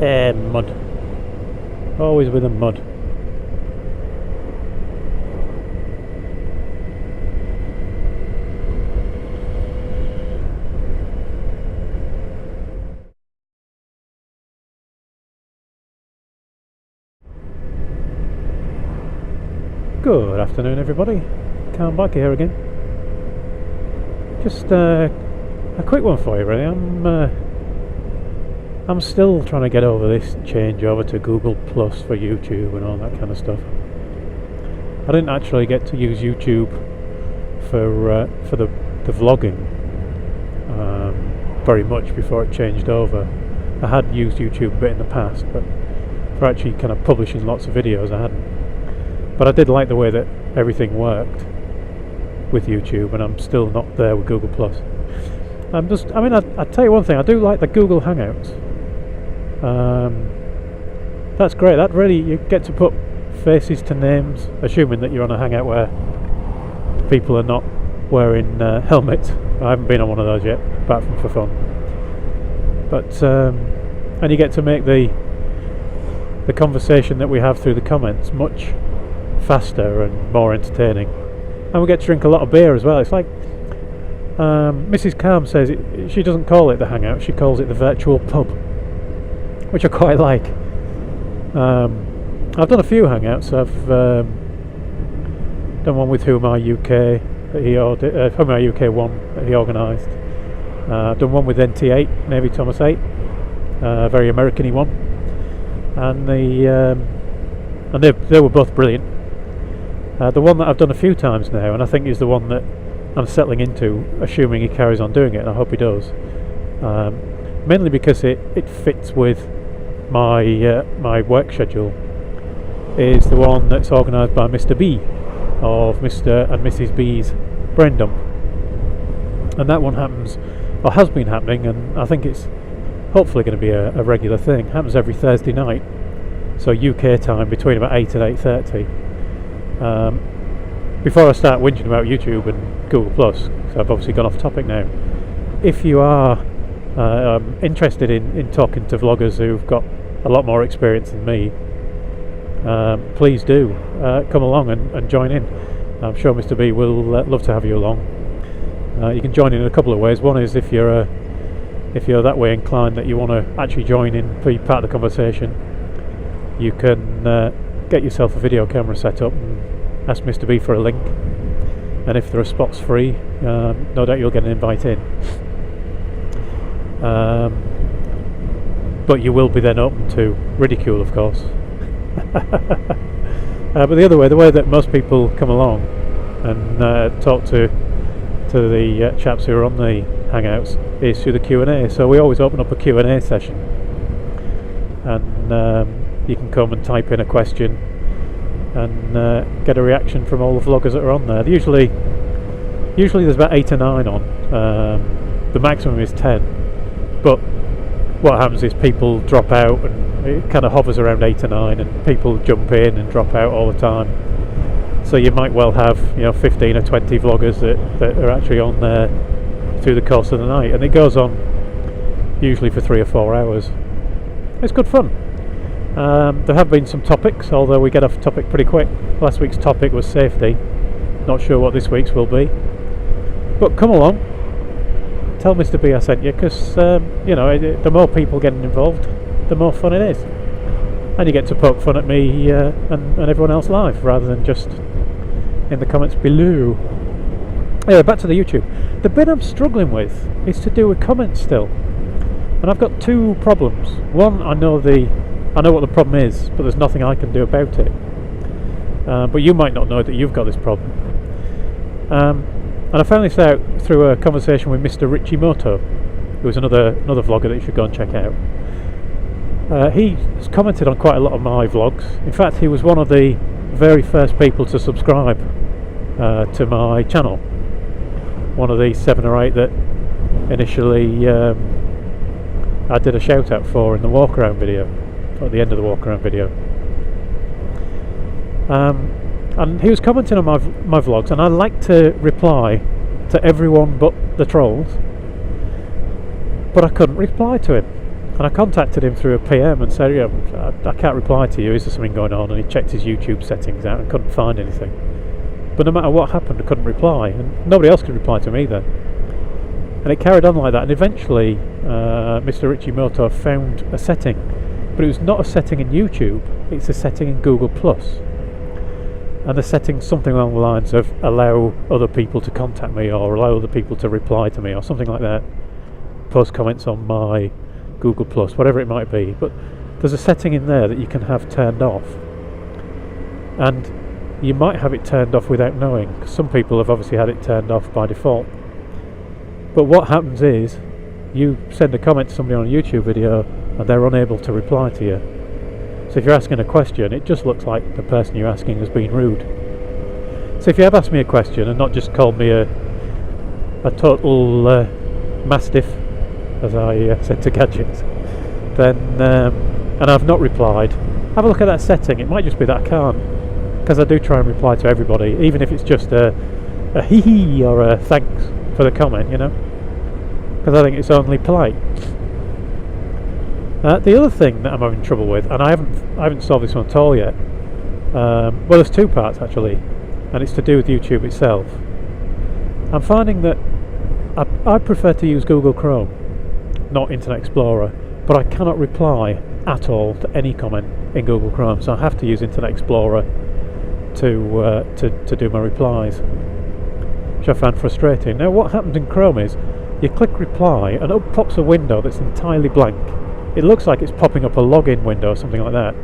Mud. Always with a mud. Good afternoon, everybody. Calm back here again. Just a quick one for you, really. I'm still trying to get over this change over to Google Plus for YouTube and all that kind of stuff. I didn't actually get to use YouTube for the vlogging very much before it changed over. I had used YouTube a bit in the past, but for actually kind of publishing lots of videos, I hadn't. But I did like the way that everything worked with YouTube, and I'm still not there with Google Plus. I tell you one thing, I do like the Google Hangouts. That's great. That really, you get to put faces to names, assuming that you're on a hangout where people are not wearing helmets. I haven't been on one of those yet, apart from for fun. But and you get to make the conversation that we have through the comments much faster and more entertaining, and we get to drink a lot of beer as well. It's like Mrs. Calm says she doesn't call it the hangout, she calls it the virtual pub, which I quite like. I've done a few hangouts. I've done one with Whom UK that he Whom UK 1 that he organised. I've done one with NT8, Navy Thomas 8, very American-y one, and they were both brilliant. The one that I've done a few times now, and I think is the one that I'm settling into, assuming he carries on doing it, and I hope he does, mainly because it fits with my work schedule, is the one that's organised by Mr. B of Mr. and Mrs. B's Brain Dump, and that one happens, or has been happening, and I think it's hopefully going to be a regular thing. Happens every Thursday night, so UK time, between about 8 and 8:30. Before I start whinging about YouTube and Google Plus, so I've obviously gone off topic now, if you are interested in talking to vloggers who've got a lot more experience than me, please do come along and join in. I'm sure Mr. B will love to have you along. You can join in a couple of ways. One is if you're that way inclined that you want to actually join in, be part of the conversation, you can get yourself a video camera set up and ask Mr. B for a link, and if there are spots free, no doubt you'll get an invite in. But you will be then open to ridicule, of course. But the other way, the way that most people come along and talk to the chaps who are on the Hangouts is through the Q&A. So we always open up a Q&A session, and you can come and type in a question and get a reaction from all the vloggers that are on there. Usually there's about 8 or 9 on. The maximum is 10, but what happens is people drop out, and it kind of hovers around 8 or 9, and people jump in and drop out all the time. So you might well have 15 or 20 vloggers that are actually on there through the course of the night, and it goes on usually for 3 or 4 hours. It's good fun. There have been some topics, although we get off topic pretty quick. Last week's topic was safety. Not sure what this week's will be, but come along, tell Mr. B I sent you, because the more people getting involved, the more fun it is, and you get to poke fun at me and everyone else live, rather than just in the comments below. Anyway, back to the YouTube. The bit I'm struggling with is to do with comments still, and I've got 2 problems. One, I know what the problem is, but there's nothing I can do about it. But you might not know that you've got this problem. And I found this out through a conversation with MrRichyMoto, who is another vlogger that you should go and check out. He's commented on quite a lot of my vlogs. In fact, he was one of the very first people to subscribe to my channel. One of the 7 or 8 that initially I did a shout out for in the walk around video, at the end of the walk around video. And he was commenting on my vlogs, and I like to reply to everyone but the trolls, but I couldn't reply to him. And I contacted him through a PM and said, I can't reply to you, is there something going on? And he checked his YouTube settings out and couldn't find anything. But no matter what happened, I couldn't reply, and nobody else could reply to me either. And it carried on like that, and eventually MrRichyMoto found a setting, but it was not a setting in YouTube, it's a setting in Google+. And the setting's something along the lines of allow other people to contact me, or allow other people to reply to me, or something like that. Post comments on my Google+, whatever it might be. But there's a setting in there that you can have turned off. And you might have it turned off without knowing, because some people have obviously had it turned off by default. But what happens is, you send a comment to somebody on a YouTube video and they're unable to reply to you. So if you're asking a question, it just looks like the person you're asking has been rude. So if you have asked me a question and not just called me a total mastiff, as I said to Gadgets, then and I've not replied, have a look at that setting. It might just be that I can't, because I do try and reply to everybody, even if it's just a hee hee or a thanks for the comment, you know, because I think it's only polite. The other thing that I'm having trouble with, and I haven't solved this one at all yet, well, there's two parts actually, and it's to do with YouTube itself. I'm finding that I prefer to use Google Chrome, not Internet Explorer, but I cannot reply at all to any comment in Google Chrome, so I have to use Internet Explorer to do my replies, which I find frustrating. Now what happens in Chrome is, you click reply and up pops a window that's entirely blank. It looks like it's popping up a login window or something like that,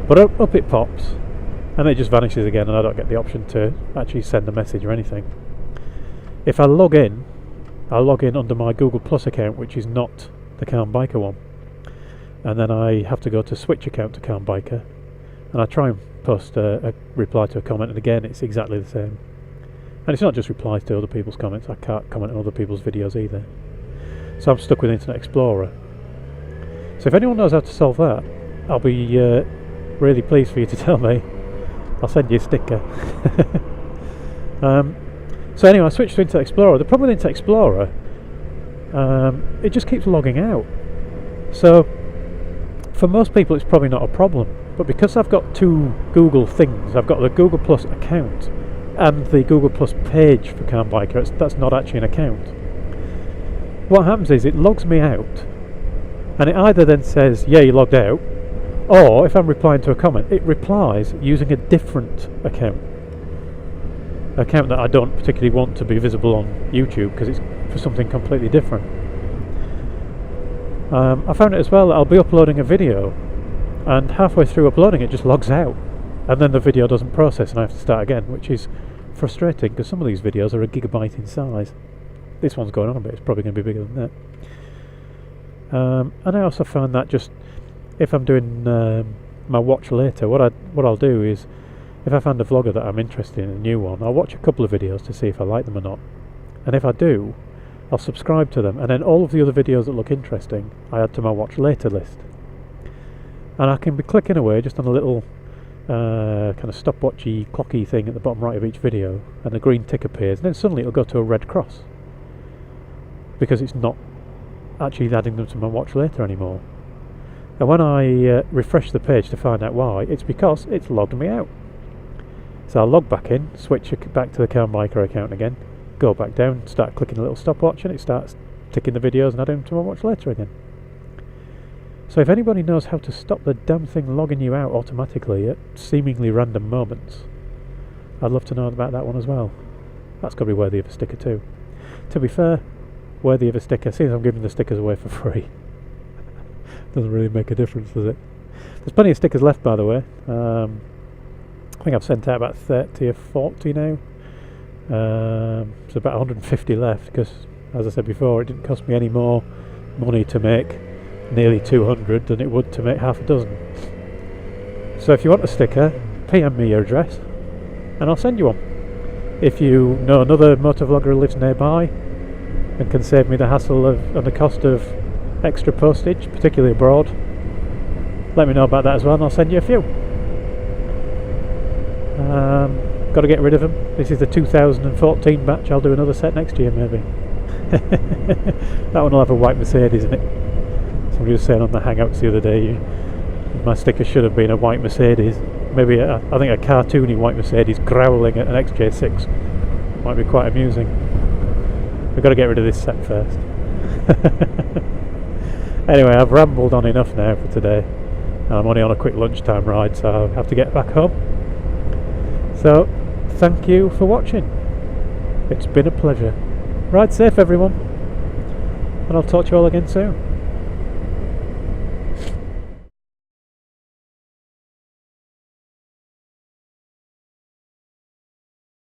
but up it pops and it just vanishes again, and I don't get the option to actually send a message or anything. If I log in, I'll log in under my Google Plus account, which is not the Calm Biker one, and then I have to go to switch account to Calm Biker, and I try and post a reply to a comment, and again it's exactly the same. And it's not just replies to other people's comments, I can't comment on other people's videos either, so I'm stuck with Internet Explorer. So if anyone knows how to solve that, I'll be really pleased for you to tell me. I'll send you a sticker. So anyway, I switched to Internet Explorer. The problem with Internet Explorer, it just keeps logging out. So for most people it's probably not a problem, but because I've got two Google things, I've got the Google Plus account and the Google Plus page for Calm Biker, that's not actually an account. What happens is it logs me out, and it either then says, yeah, you logged out, or if I'm replying to a comment, it replies using a different account that I don't particularly want to be visible on YouTube, because it's for something completely different. I found it as well that I'll be uploading a video, and halfway through uploading it just logs out, and then the video doesn't process and I have to start again, which is frustrating, because some of these videos are a gigabyte in size. This one's going on a bit, it's probably going to be bigger than that. And I also found that just if I'm doing my watch later, what I'll do is, if I find a vlogger that I'm interested in, a new one, I'll watch a couple of videos to see if I like them or not, and if I do, I'll subscribe to them, and then all of the other videos that look interesting I add to my watch later list. And I can be clicking away just on a little kind of stopwatchy clocky thing at the bottom right of each video, and a green tick appears, and then suddenly it'll go to a red cross, because it's not actually adding them to my watch later anymore. And when I refresh the page to find out why, it's because it's logged me out. So I'll log back in, switch back to the Calm Biker account again, go back down, start clicking a little stopwatch, and it starts ticking the videos and adding them to my watch later again. So if anybody knows how to stop the damn thing logging you out automatically at seemingly random moments, I'd love to know about that one as well. That's got to be worthy of a sticker too. To be fair, worthy of a sticker, since I'm giving the stickers away for free. Doesn't really make a difference, does it? There's plenty of stickers left, by the way. I think I've sent out about 30 or 40 now. There's about 150 left, because, as I said before, it didn't cost me any more money to make nearly 200 than it would to make half a dozen. So if you want a sticker, PM me your address and I'll send you one. If you know another motovlogger who lives nearby and can save me the hassle and the cost of extra postage, particularly abroad, let me know about that as well, and I'll send you a few. Got to get rid of them. This is the 2014 batch. I'll do another set next year maybe. That one will have a white Mercedes in it, so somebody was saying on the Hangouts the other day, my sticker should have been a white Mercedes. Maybe I think a cartoony white Mercedes growling at an XJ6 might be quite amusing. We've got to get rid of this set first. Anyway, I've rambled on enough now for today. I'm only on a quick lunchtime ride, so I'll have to get back home. So, thank you for watching. It's been a pleasure. Ride safe, everyone, and I'll talk to you all again soon.